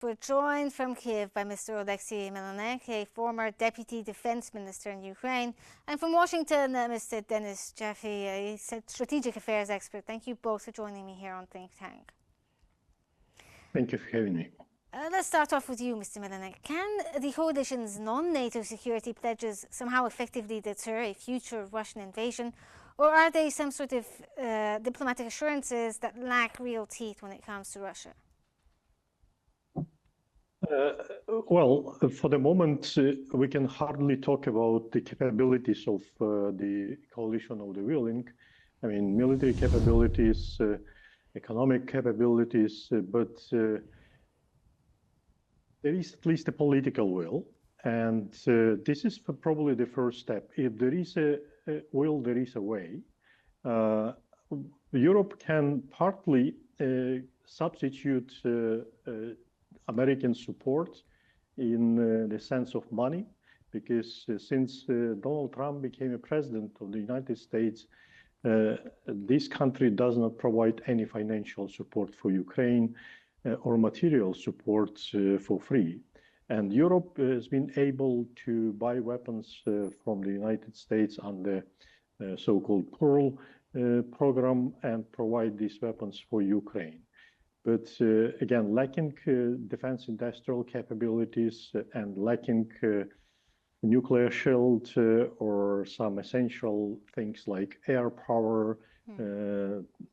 We're joined from Kyiv by Mr. Oleksiy Melnyk, a former Deputy Defense Minister in Ukraine, and from Washington, Mr. Denis Jaffe, a strategic affairs expert. Thank you both for joining me here on Think Tank. Thank you for having me. Let's start off with you, Mr. Melnyk. Can the coalition's non-NATO security pledges somehow effectively deter a future Russian invasion, or are they some sort of diplomatic assurances that lack real teeth when it comes to Russia? Well, for the moment, we can hardly talk about the capabilities of the coalition of the willing. I mean, military capabilities, economic capabilities, but there is at least a political will. And this is probably the first step. If there is a will, there is a way. Europe can partly substitute American support in the sense of money, because since Donald Trump became a president of the United States, this country does not provide any financial support for Ukraine or material support for free. And Europe has been able to buy weapons from the United States under the so-called Pearl program and provide these weapons for Ukraine. But again, lacking defense industrial capabilities and lacking nuclear shield or some essential things like air power,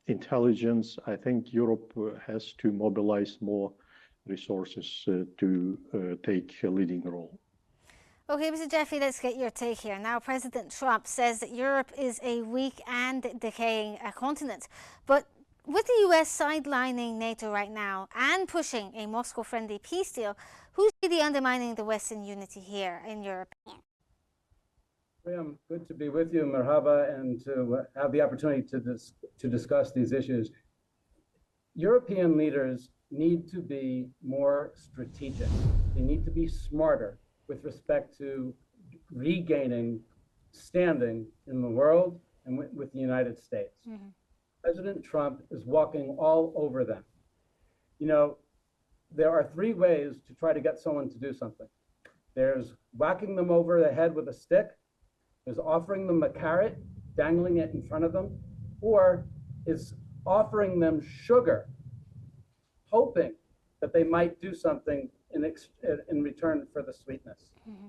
intelligence, I think Europe has to mobilize more resources to take a leading role. Okay, Mr. Jaffe, let's get your take here. Now, President Trump says that Europe is a weak and decaying continent, but with the US sidelining NATO right now and pushing a Moscow-friendly peace deal, who's really undermining the Western unity here in Europe? Priam, good to be with you, Merhaba, and to have the opportunity to discuss these issues. European leaders need to be more strategic. They need to be smarter with respect to regaining standing in the world and with the United States. Mm-hmm. President Trump is walking all over them. You know, there are three ways to try to get someone to do something. There's whacking them over the head with a stick, there's offering them a carrot, dangling it in front of them, or is offering them sugar, hoping that they might do something in return for the sweetness. Mm-hmm.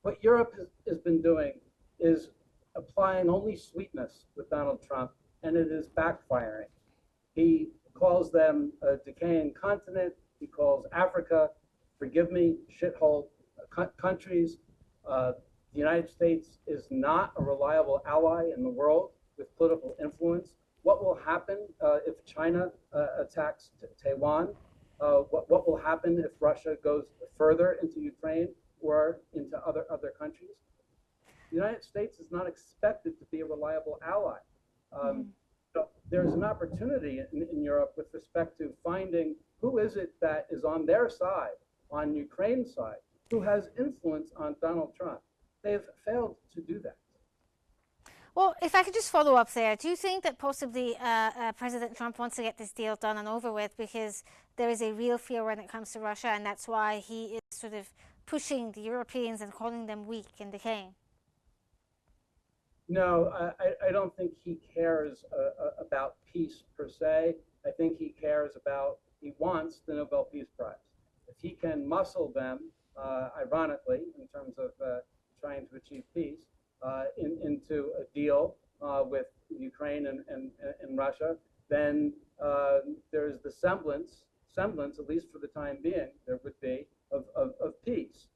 What Europe has been doing is applying only sweetness with Donald Trump, and it is backfiring. He calls them a decaying continent. He calls Africa, forgive me, shithole countries. The United States is not a reliable ally in the world with political influence. What will happen if China attacks Taiwan? What will happen if Russia goes further into Ukraine or into other countries? The United States is not expected to be a reliable ally. So there's an opportunity in Europe with respect to finding who is it that is on their side, on Ukraine's side, who has influence on Donald Trump. They've failed to do that. Well, if I could just follow up there, do you think that possibly President Trump wants to get this deal done and over with because there is a real fear when it comes to Russia, and that's why he is sort of pushing the Europeans and calling them weak and decaying? No, I don't think he cares about peace per se. I think he cares about, he wants the Nobel Peace Prize. If he can muscle them, ironically, in terms of trying to achieve peace, into a deal with Ukraine and Russia, then there's the semblance, at least for the time being, there would be, of peace.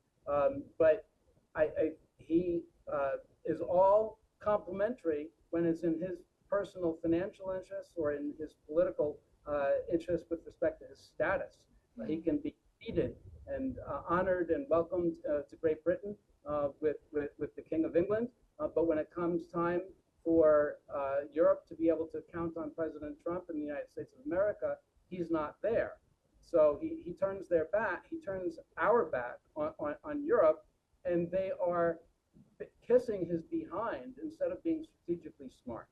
But he is all complimentary when it's in his personal financial interests or in his political interest with respect to his status. He can be treated and honored and welcomed to Great Britain with the King of England. But when it comes time for Europe to be able to count on President Trump in the United States of America, he's not there. So he turns their back, he turns our back on Europe, and they are kissing his behind instead of being strategically smart.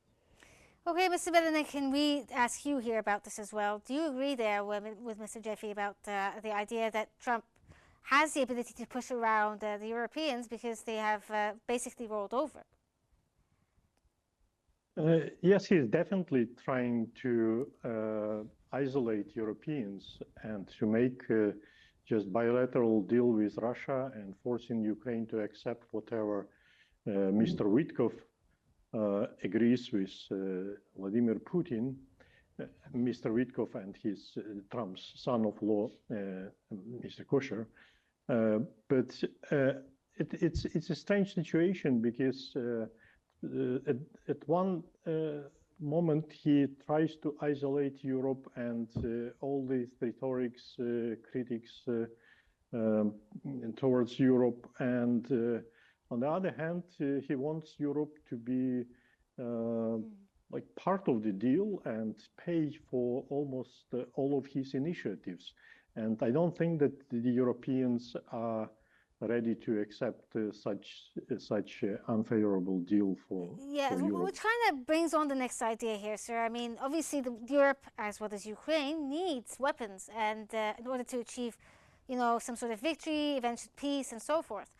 Okay, Mr. Melnyk, can we ask you here about this as well? Do you agree there with Mr. Jaffe about the idea that Trump has the ability to push around the Europeans because they have basically rolled over? Yes, he's definitely trying to isolate Europeans and to make just bilateral deal with Russia and forcing Ukraine to accept whatever Mr. Witkoff agrees with Vladimir Putin. Mr. Witkoff and his Trump's son-of-law, Mr. Kosher. But it's a strange situation because at one moment he tries to isolate Europe and all these rhetorics, critics towards Europe, and on the other hand, he wants Europe to be like part of the deal and pay for almost all of his initiatives. And I don't think that the Europeans are ready to accept such unfavorable deal for Europe. Which kind of brings on the next idea here, sir. I mean, obviously, Europe, as well as Ukraine, needs weapons, and in order to achieve, some sort of victory, eventual peace, and so forth.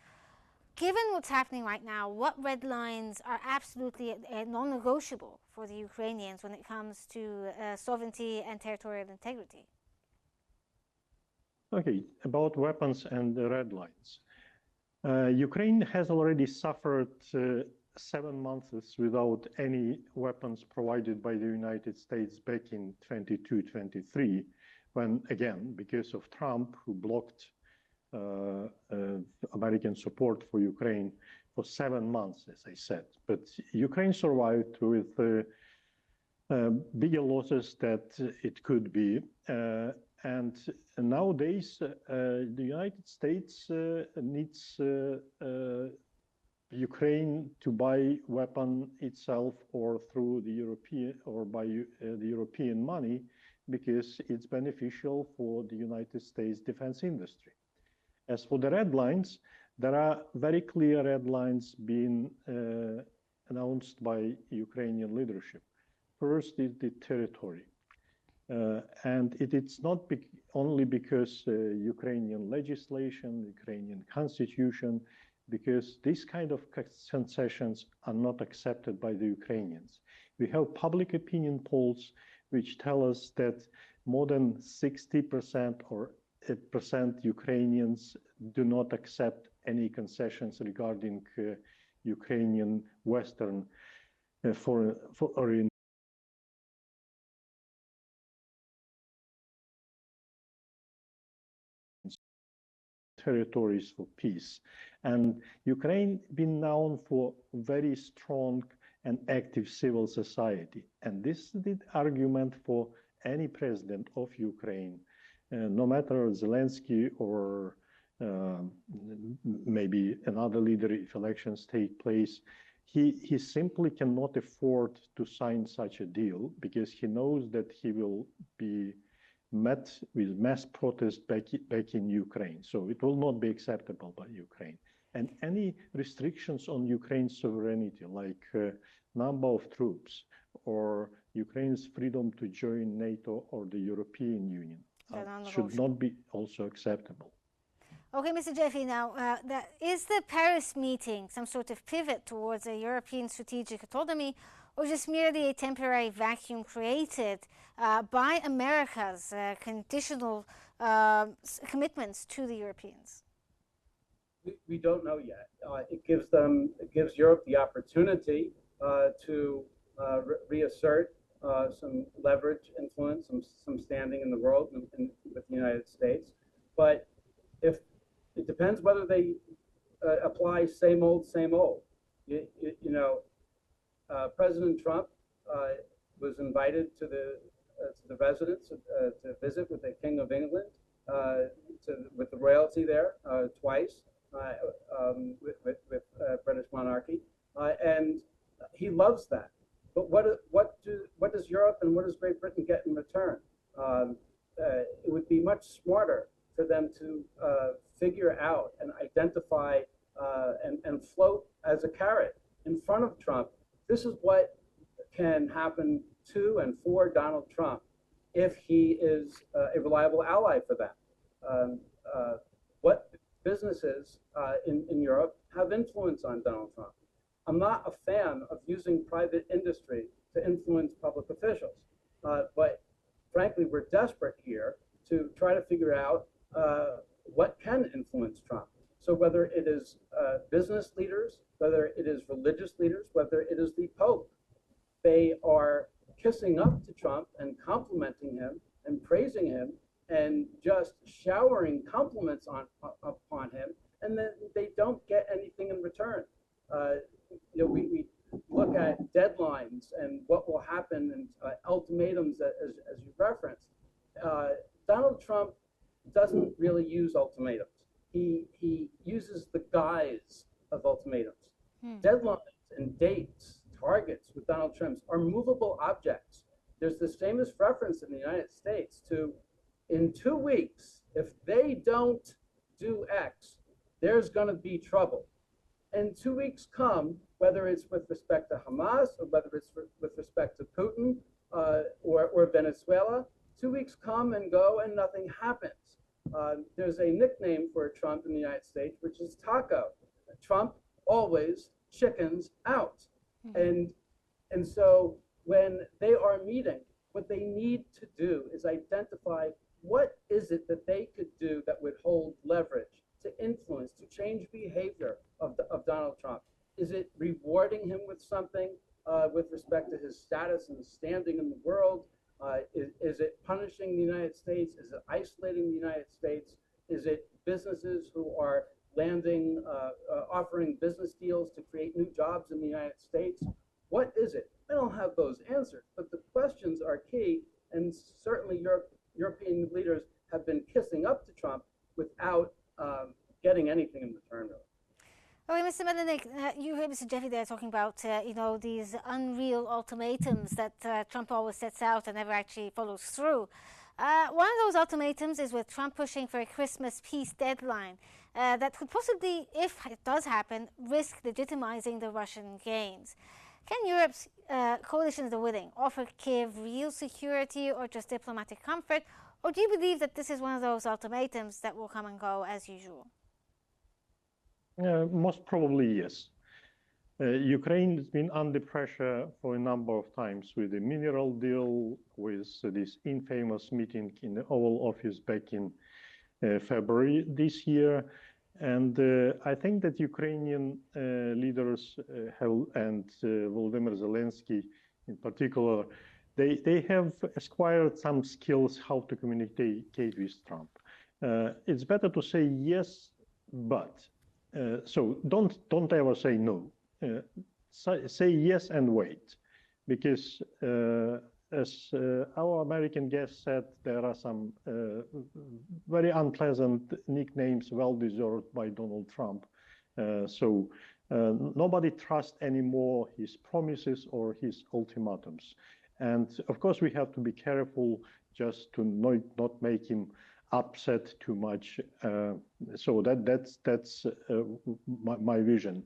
Given what's happening right now, what red lines are absolutely non-negotiable for the Ukrainians when it comes to sovereignty and territorial integrity? Okay, about weapons and the red lines. Ukraine has already suffered 7 months without any weapons provided by the United States back in 22-23, when, again, because of Trump, who blocked American support for Ukraine for 7 months, as I said. But Ukraine survived with bigger losses that it could be. And nowadays, the United States needs Ukraine to buy weapon itself or through the European or by the European money, because it's beneficial for the United States defense industry. As for the red lines, there are very clear red lines being announced by Ukrainian leadership. First is the territory. And it's not only because Ukrainian legislation, Ukrainian constitution, because these kind of concessions are not accepted by the Ukrainians. We have public opinion polls which tell us that more than 60% or Ukrainians do not accept any concessions regarding Ukrainian Western foreign territories for peace. And Ukraine been known for very strong and active civil society. And this is the argument for any president of Ukraine, no matter Zelensky or maybe another leader if elections take place. He simply cannot afford to sign such a deal because he knows that he will be met with mass protest back in Ukraine. So it will not be acceptable by Ukraine. And any restrictions on Ukraine's sovereignty, like number of troops or Ukraine's freedom to join NATO or the European Union, should not be also acceptable. Okay, Mr. Jaffe, now, is the Paris meeting some sort of pivot towards a European strategic autonomy, or just merely a temporary vacuum created by America's conditional commitments to the Europeans? We don't know yet. It gives Europe the opportunity to reassert some leverage, influence, some standing in the world with the United States. But if it depends whether they apply same old, same old. President Trump was invited to the residence to visit with the King of England, with the royalty there twice, with British monarchy, and he loves that. But what does Europe and what does Great Britain get in return? It would be much smarter for them to figure out and identify and float as a carrot in front of Trump. This is what can happen to and for Donald Trump if he is a reliable ally for them. What businesses in Europe have influence on Donald Trump? I'm not a fan of using private industry to influence public officials, but frankly, we're desperate here to try to figure out what can influence Trump. So whether it is business leaders, whether it is religious leaders, whether it is the Pope, they are kissing up to Trump and complimenting him and praising him and just showering compliments upon him, and then they don't get anything in return. We look at deadlines and what will happen and ultimatums, as you referenced. Donald Trump doesn't really use ultimatums. He uses the guise of ultimatums. Deadlines and dates, targets with Donald Trump are movable objects. There's this famous reference in the United States to, in 2 weeks, if they don't do X, there's going to be trouble. And 2 weeks come, whether it's with respect to Hamas or whether it's with respect to Putin or Venezuela. 2 weeks come and go and nothing happens. There's a nickname for Trump in the United States, which is Taco. Trump always chickens out. And so when they are meeting, what they need to do is identify what is it that they could do that would hold leverage to influence, to change behavior of Donald Trump. Is it rewarding him with something with respect to his status and standing in the world? Is it punishing the United States? Is it isolating the United States? Is it businesses who are landing, offering business deals to create new jobs in the United States? What is it? I don't have those answers, but the questions are key, and certainly European leaders have been kissing up to Trump without getting anything in return. Okay, Mr. Melnyk, you heard Mr. Jaffe there talking about, these unreal ultimatums that Trump always sets out and never actually follows through. One of those ultimatums is with Trump pushing for a Christmas peace deadline that could possibly, if it does happen, risk legitimizing the Russian gains. Can Europe's coalition of the willing offer Kyiv real security or just diplomatic comfort? Or do you believe that this is one of those ultimatums that will come and go as usual? Most probably, yes. Ukraine has been under pressure for a number of times with the mineral deal, with this infamous meeting in the Oval Office back in February this year. And I think that Ukrainian leaders and Volodymyr Zelensky in particular, they have acquired some skills how to communicate with Trump. It's better to say yes, but. So don't ever say no. Say yes and wait, because as our American guest said, there are some very unpleasant nicknames well deserved by Donald Trump. So nobody trusts anymore his promises or his ultimatums. And of course, we have to be careful just to not make him upset too much. So that's my vision.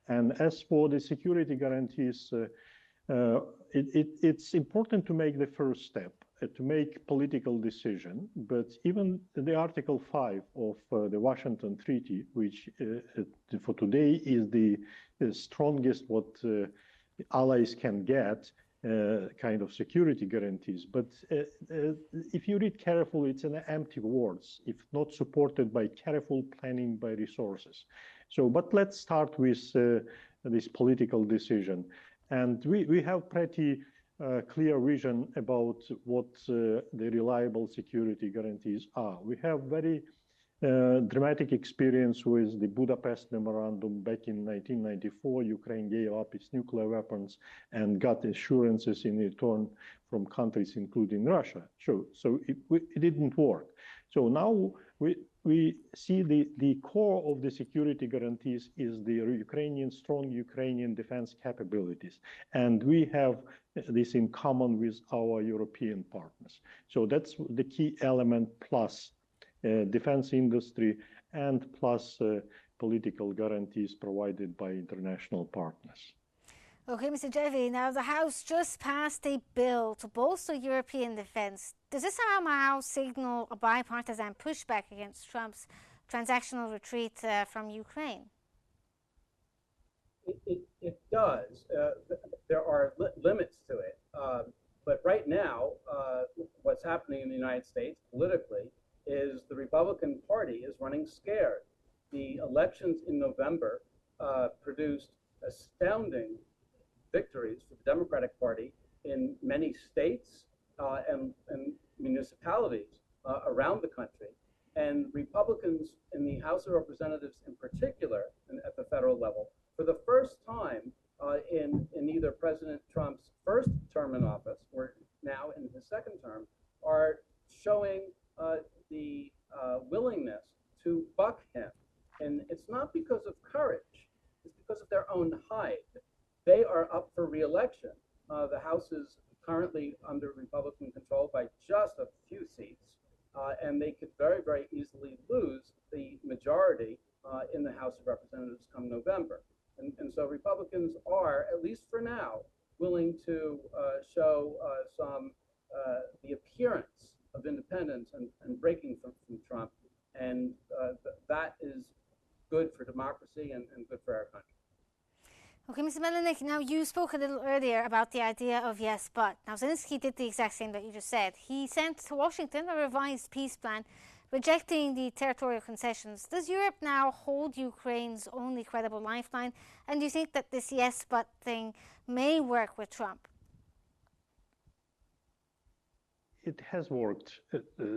And as for the security guarantees, it's important to make the first step, to make political decision. But even the Article 5 of the Washington Treaty, which for today is the strongest what allies can get, kind of security guarantees. But if you read carefully, it's an empty words, if not supported by careful planning by resources. So, but let's start with this political decision. And we have pretty clear vision about what the reliable security guarantees are. We have very dramatic experience with the Budapest Memorandum back in 1994. Ukraine gave up its nuclear weapons and got assurances in return from countries, including Russia. So it didn't work. So now we see the core of the security guarantees is the strong Ukrainian defense capabilities. And we have this in common with our European partners. So that's the key element, plus defense industry and plus political guarantees provided by international partners. Okay, Mr. Jaffe, now the House just passed a bill to bolster European defence. Does this somehow signal a bipartisan pushback against Trump's transactional retreat from Ukraine? It does. There are limits to it. But right now, what's happening in the United States politically is the Republican Party is running scared. The elections in November produced astounding victories for the Democratic Party in many states and municipalities around the country. And Republicans in the House of Representatives in particular, and at the federal level, for the first time in either President Trump's first term in office or now in his second term, are showing the willingness to buck him. And it's not because of courage, it's because of their own hide. They are up for re-election. The House is currently under Republican control by just a few seats, and they could very, very easily lose the majority in the House of Representatives come November. And so Republicans are, at least for now, willing to show the appearance of independence and breaking from Trump. And that is good for democracy and good for our country. Okay, Mr. Melnyk, now you spoke a little earlier about the idea of yes, but. Now, Zelensky did the exact same that you just said. He sent to Washington a revised peace plan rejecting the territorial concessions. Does Europe now hold Ukraine's only credible lifeline? And do you think that this yes, but thing may work with Trump? It has worked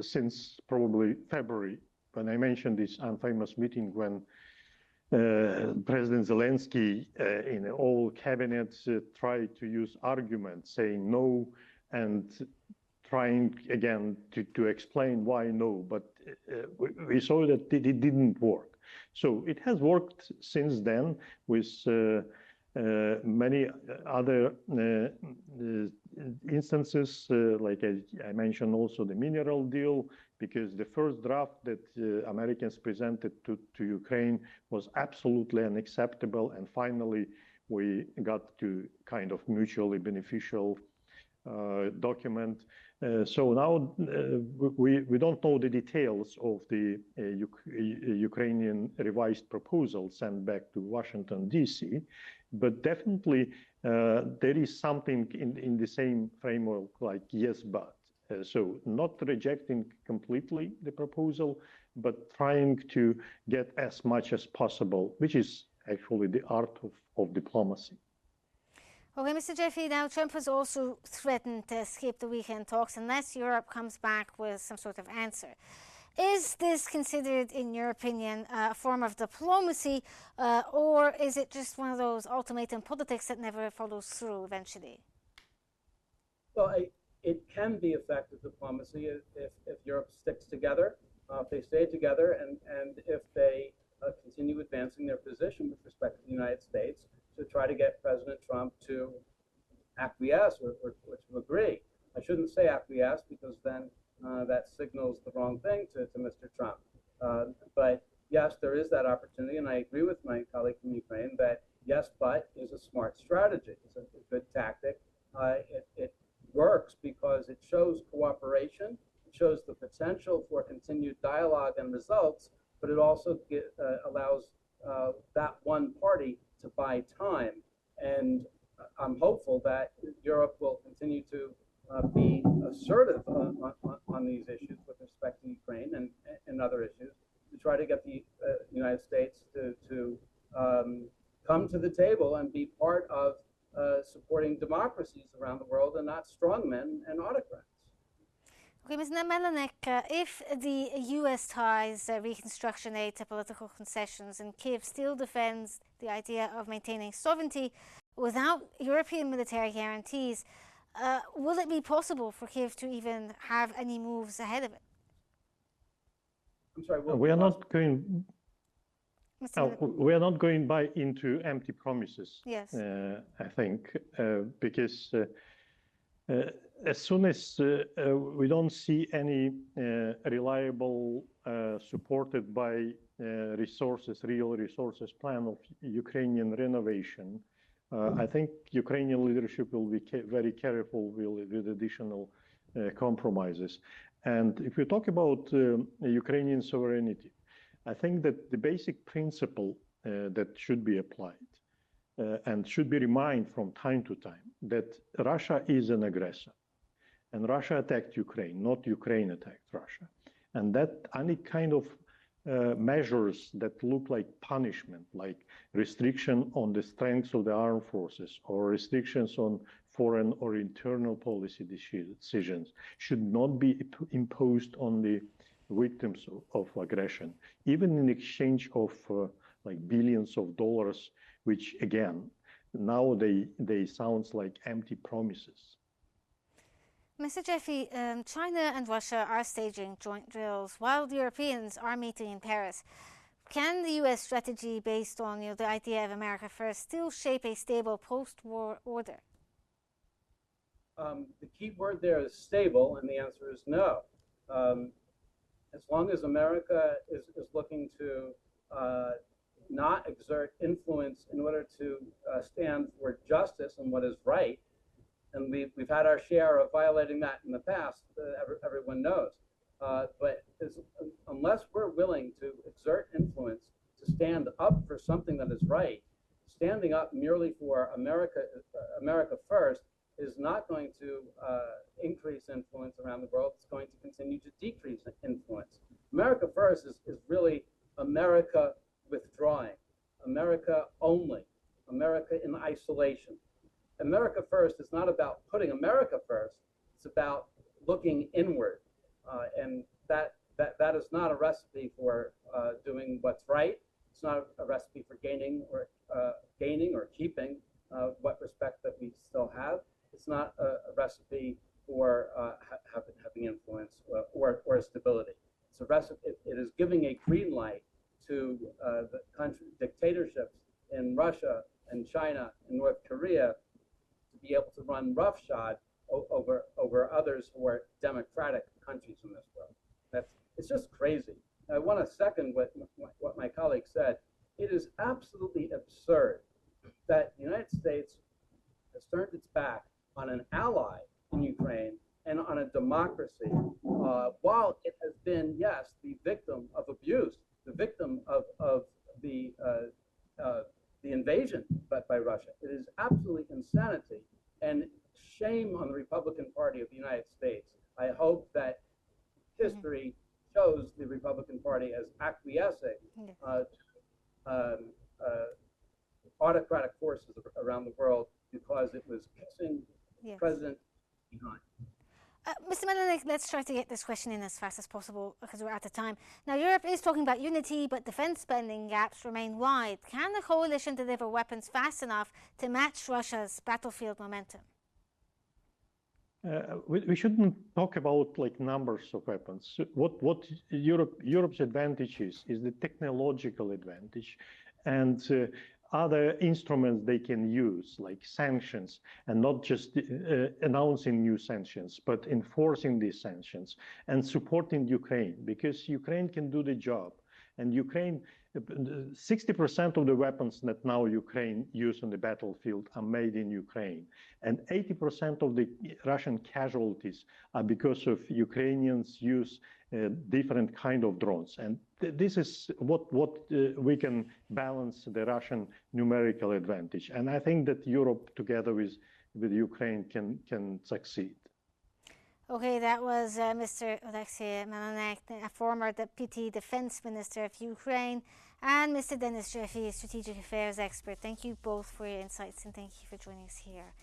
since probably February, when I mentioned this infamous meeting when President Zelensky in all cabinets tried to use arguments saying no and trying again to explain why no, but we saw that it didn't work. So it has worked since then with many other instances, like I mentioned also the mineral deal, because the first draft that Americans presented to Ukraine was absolutely unacceptable, and finally we got to kind of mutually beneficial document. So now we don't know the details of the Ukrainian revised proposal sent back to Washington, D.C., but definitely there is something in the same framework like yes, but. So not rejecting completely the proposal, but trying to get as much as possible, which is actually the art of diplomacy. Okay, Mr. Jaffe, now Trump has also threatened to skip the weekend talks unless Europe comes back with some sort of answer. Is this considered, in your opinion, a form of diplomacy, or is it just one of those ultimatum politics that never follows through eventually? Well, it can be effective diplomacy if Europe sticks together, if they stay together, and if they continue advancing their position with respect to the United States to try to get President Trump to acquiesce or to agree. I shouldn't say acquiesce because then that signals the wrong thing to Mr. Trump. But yes, there is that opportunity, and I agree with my colleague from Ukraine that yes, but is a smart strategy. It's a good tactic. It works because it shows cooperation, it shows the potential for continued dialogue and results, but it also allows that one party to buy time. And I'm hopeful that Europe will continue to be assertive on these issues with respect to Ukraine and other issues to try to get the United States to come to the table and be part of supporting democracies around the world and not strongmen and autocrats. Okay, Ms. Melnyk, if the U.S. ties reconstruction aid to political concessions and Kyiv still defends the idea of maintaining sovereignty without European military guarantees, will it be possible for Kyiv to even have any moves ahead of it? I'm sorry, we are not going. We are not going by into empty promises. Yes, I think because as soon as we don't see any reliable, supported by real resources plan of Ukrainian renovation, I think Ukrainian leadership will be very careful with additional compromises. And if we talk about Ukrainian sovereignty, I think that the basic principle that should be applied and should be reminded from time to time that Russia is an aggressor. And Russia attacked Ukraine, not Ukraine attacked Russia. And that any kind of measures that look like punishment, like restriction on the strength of the armed forces or restrictions on foreign or internal policy decisions, should not be imposed on the victims of aggression, even in exchange of like billions of dollars, which again, now they sound like empty promises. Mr. Jaffe, China and Russia are staging joint drills while the Europeans are meeting in Paris. Can the US strategy based on the idea of America first still shape a stable post-war order? The key word there is stable, and the answer is no. As long as America is looking to not exert influence in order to stand for justice and what is right, and we've had our share of violating that in the past, everyone knows. But unless we're willing to exert influence to stand up for something that is right, standing up merely for America first is not going to increase influence around the world. It's going to continue to decrease influence. America first is really America withdrawing, America only, America in isolation. America first is not about putting America first. It's about looking inward, and that is not a recipe for doing what's right. It's not a recipe for gaining or keeping what respect that we still have. It's not a recipe for having influence or stability. It's a recipe. It is giving a green light to the dictatorships in Russia and China and North Korea to be able to run roughshod over others who are democratic countries in this world. It's just crazy. I want to second what my colleague said. It is absolutely absurd that the United States has turned its back on an ally in Ukraine and on a democracy, while it has been, yes, the victim of abuse, the victim of the invasion by Russia. It is absolutely insanity and shame on the Republican Party of the United States. I hope that history shows the Republican Party as acquiescing to autocratic forces around the world because it was kissing the president behind. Mr. Melnyk, let's try to get this question in as fast as possible because we're out of time. Now, Europe is talking about unity, but defense spending gaps remain wide. Can the coalition deliver weapons fast enough to match Russia's battlefield momentum? We shouldn't talk about like numbers of weapons. What Europe's advantage is the technological advantage, and other instruments they can use, like sanctions, and not just announcing new sanctions, but enforcing these sanctions and supporting Ukraine, because Ukraine can do the job. And Ukraine, 60% of the weapons that now Ukraine use on the battlefield are made in Ukraine. And 80% of the Russian casualties are because of Ukrainians use different kind of drones. And this is what we can balance the Russian numerical advantage. And I think that Europe, together with Ukraine, can succeed. Okay, that was Mr. Oleksiy Melnyk, a former Deputy Defense Minister of Ukraine, and Mr. Denis Jaffe, Strategic Affairs expert. Thank you both for your insights and thank you for joining us here.